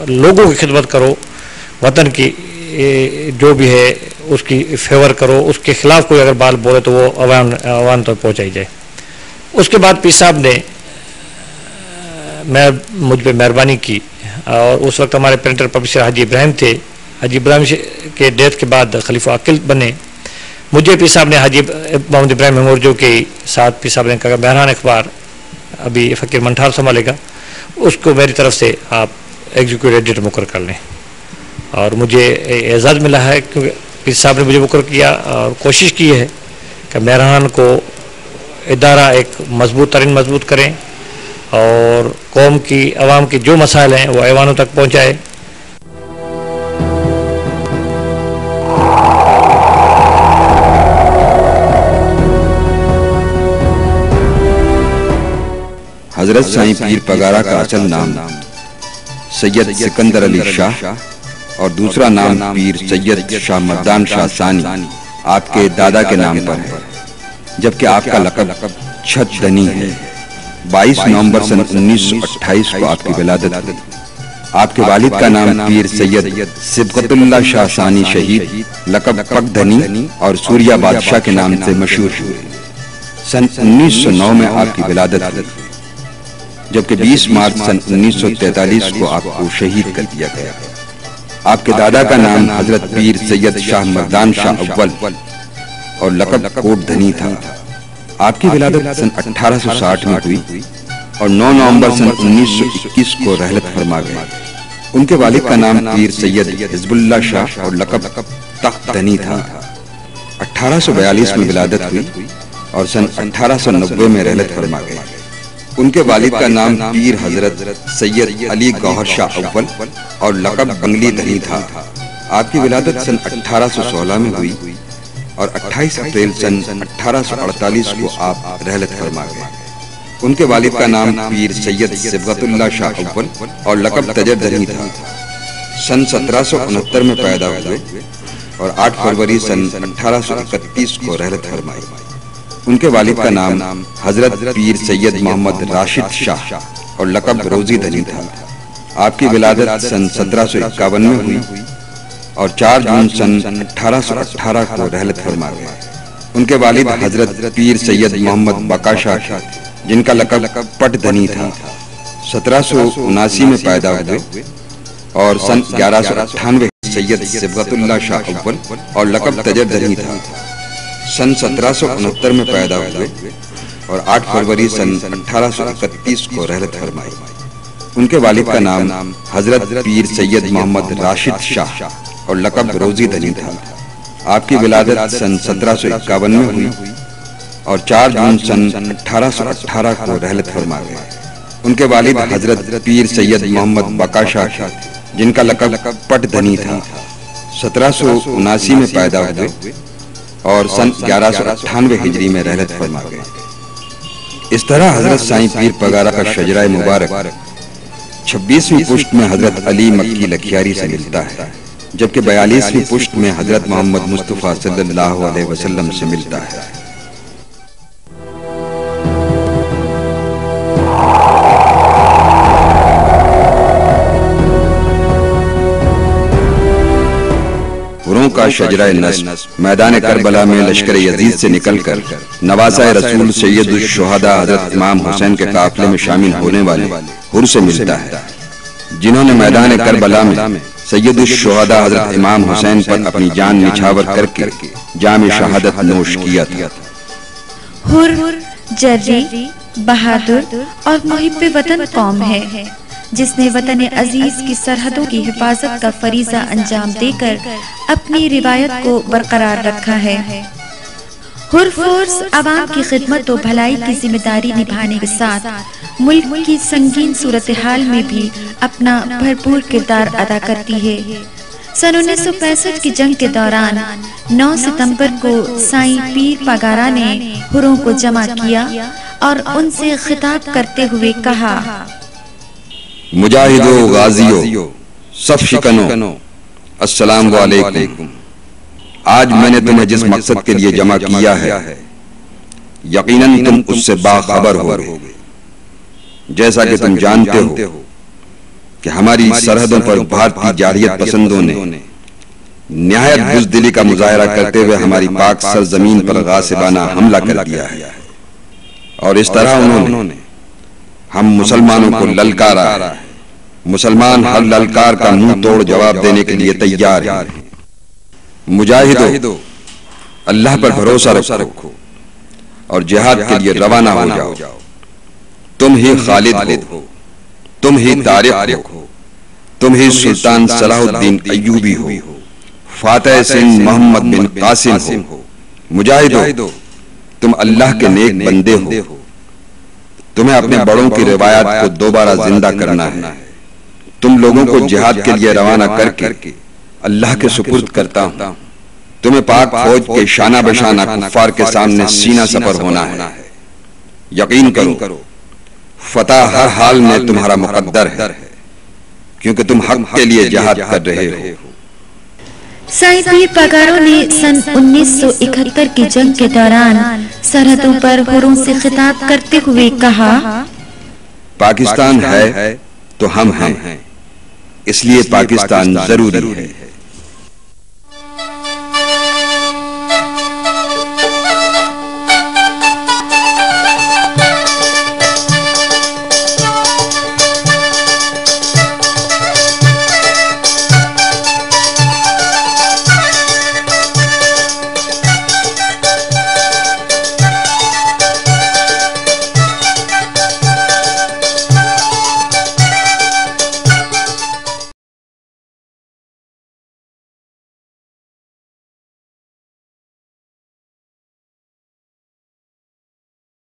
لوگوں کی خدمت کرو، وطن کی جو بھی ہے اس کی فیور کرو، اس کے خلاف کوئی اگر بات بولے تو وہ عوام تک پہنچائی جائے۔ اس کے بعد پیر صاحب نے مجھ پہ مہربانی کی، اور اس وقت ہمارے پرنٹر پبلشر حاجی ابراہیم تھے۔ حاجی ابراہیم کے ڈیتھ کے بعد خلیفہ عاقل بنے۔ مجھے پیر صاحب نے حاجی محمد ابراہیم مورجو کے ساتھ پیر صاحب نے کہا مہران اخبار ابھی فقیر منٹھار سنبھالے گا، اس کو میری طرف سے آپ ایگزیکٹو ایڈیٹر مقرر کر لیں، اور مجھے اعزاز ملا ہے کیونکہ پیر صاحب نے مجھے مقرر کیا اور کوشش کی ہے کہ مہران کو ادارہ ایک مضبوط کریں اور قوم کی عوام کی جو مسائل ہیں وہ ایوانوں تک پہنچائے۔ حضرت سائیں پیر پگارا کا اصل نام سید سکندر علی شاہ اور دوسرا نام پیر سید شاہ مردان شاہ ثانی آپ کے دادا کے نام پر ہے، جبکہ آپ کا لقب چھت دنی ہے۔ 22 نومبر سن 1928 کو آپ کی ولادت ہوئی۔ آپ کے والد کا نام پیر سید سبقت اللہ شاہ ثانی شہید لقب پگ دھنی اور سوریا بادشاہ کے نام سے مشہور ہوئے۔ سن 1909 میں آپ کی ولادت ہوئی، جبکہ 20 مارچ سن 1943 کو آپ کو شہید کر دیا گیا۔ آپ کے دادا کا نام حضرت پیر سید شاہ مردان شاہ اول اور لقب کوٹ دھنی تھا۔ آپ کی ولادت سن 1860 میں ہوئی اور 9 نومبر سن 1921 کو رحلت فرما گئے۔ ان کے والد کا نام پیر سید حزب اللہ شاہ اور لقب تخت دھنی تھا۔ 1842 میں ولادت ہوئی اور سن 1890 میں رحلت فرما گئے۔ ان کے والد کا نام پیر حضرت سید علی گوہر شاہ اول اور لقب بنگلی دھنی تھا۔ آپ کی ولادت سن 1816 میں ہوئی اور 28 اپریل سن 1848 کو آپ رحلت فرما گئے۔ ان کے والد کا نام پیر سید صبغت اللہ شاہ اول اور لقب تجر دھنی تھا۔ سن 1769 میں پیدا ہوئے اور 8 فروری سن 1831 کو رحلت فرمائی۔ ان کے والد کا نام حضرت پیر سید محمد راشد شاہ اور لقب روزی دھنی تھا۔ آپ کی ولادت سن 1751 میں ہوئی اور 4 جون سن 1818 کو رحلت فرما گئے۔ ان کے والد حضرت پیر سید محمد بقا شاہ جن کا لقب پٹ دھنی تھا 1779 میں پیدا ہوئے اور سن 1198 سید صبغت اللہ شاہ اول اور لقب تجر دھنی تھا۔ سن 1769 میں پیدا ہوئے اور 8 فروری سن 1831 کو رحلت فرمائی۔ ان کے والد کا نام حضرت پیر سید محمد راشد شاہ اور لقب روزی دھنی تھا۔ آپ کی ولادت سن 1751 میں ہوئی اور 4 جون سن 1818 کو رحلت فرما گئے۔ ان کے والد حضرت پیر سید محمد بقا شاہ جن کا لقب پٹ دھنی تھا 1779 میں پیدا ہوئے اور سن 1198 ہجری میں رحلت فرما گئے۔ اس طرح حضرت سائیں پیر پگارا کا شجرہ مبارک 26ویں پشت میں حضرت علی مکی لکھیاری سے ملتا ہے، جبکہ 42ویں پشت میں حضرت محمد مصطفیٰ صلی اللہ علیہ وسلم سے ملتا ہے۔ کا شجرہ نصب میدان کربلا میں لشکر یزید سے نکل کر نوازہ رسول سید الشہداء حضرت امام حسین کے قافلے میں شامل ہونے والے حر سے ملتا ہے، جنہوں نے میدان کربلا میں سید الشہداء حضرت امام حسین پر اپنی جان نچھاور کر کے جام شہادت نوش کیا تھا۔ حر جری، بہادر اور محب وطن قوم ہے جس نے وطن عزیز کی سرحدوں کی حفاظت کا فریضہ انجام دے کر اپنی روایت کو برقرار رکھا ہے۔ حر فورس عوام کی خدمت و بھلائی کی ذمہ داری نبھانے کے ساتھ ملک کی سنگین صورتحال میں بھی اپنا بھرپور کردار ادا کرتی ہے۔ سن 1965 کی جنگ کے دوران 9 ستمبر کو سائیں پیر پگارا نے حروں کو جمع کیا اور ان سے خطاب کرتے ہوئے کہا: مجاہدو غازیو صف شکنو السلام علیکم۔ آج میں نے تمہیں جس مقصد کے لیے جمع کیا ہے یقیناً تم اس سے باخبر ہوگے۔ جیسا کہ تم جانتے ہو کہ ہماری سرحدوں پر بھارتی جارحیت پسندوں نے نہایت بزدلی کا مظاہرہ کرتے ہوئے ہماری پاک سرزمین پر غاصبانہ حملہ کر دیا ہے، اور اس طرح انہوں نے ہم مسلمانوں کو للکارا ہے۔ مسلمان ہر للکار کا منہ توڑ جواب دینے کے لیے تیار ہیں۔ مجاہدو اللہ پر بھروسہ رکھو اور جہاد کے لیے روانہ ہو جاؤ۔ تم ہی خالد ہو، تم ہی طارق ہو، تم ہی سلطان صلاح الدین ایوبی ہو، فاتح سندھ محمد بن قاسم ہو۔ مجاہدو تم اللہ کے نیک بندے ہو، تمہیں اپنے بڑوں کی روایات کو دوبارہ زندہ کرنا ہے۔ تم لوگوں کو جہاد کے لیے روانہ کر کے اللہ کے سپرد کرتا ہوں۔ تمہیں پاک فوج کے شانہ بشانہ کفار کے سامنے سینہ سپر ہونا ہے۔ یقین کرو فتح ہر حال میں تمہارا مقدر ہے، کیونکہ تم حق کے لیے جہاد کر رہے ہو۔ سائیں پیر پگاروں نے سن 1971 کی جنگ کے دوران سرحدوں پر حروں سے خطاب کرتے ہوئے کہا: پاکستان ہے تو ہم ہیں، اس لیے پاکستان ضروری ہے۔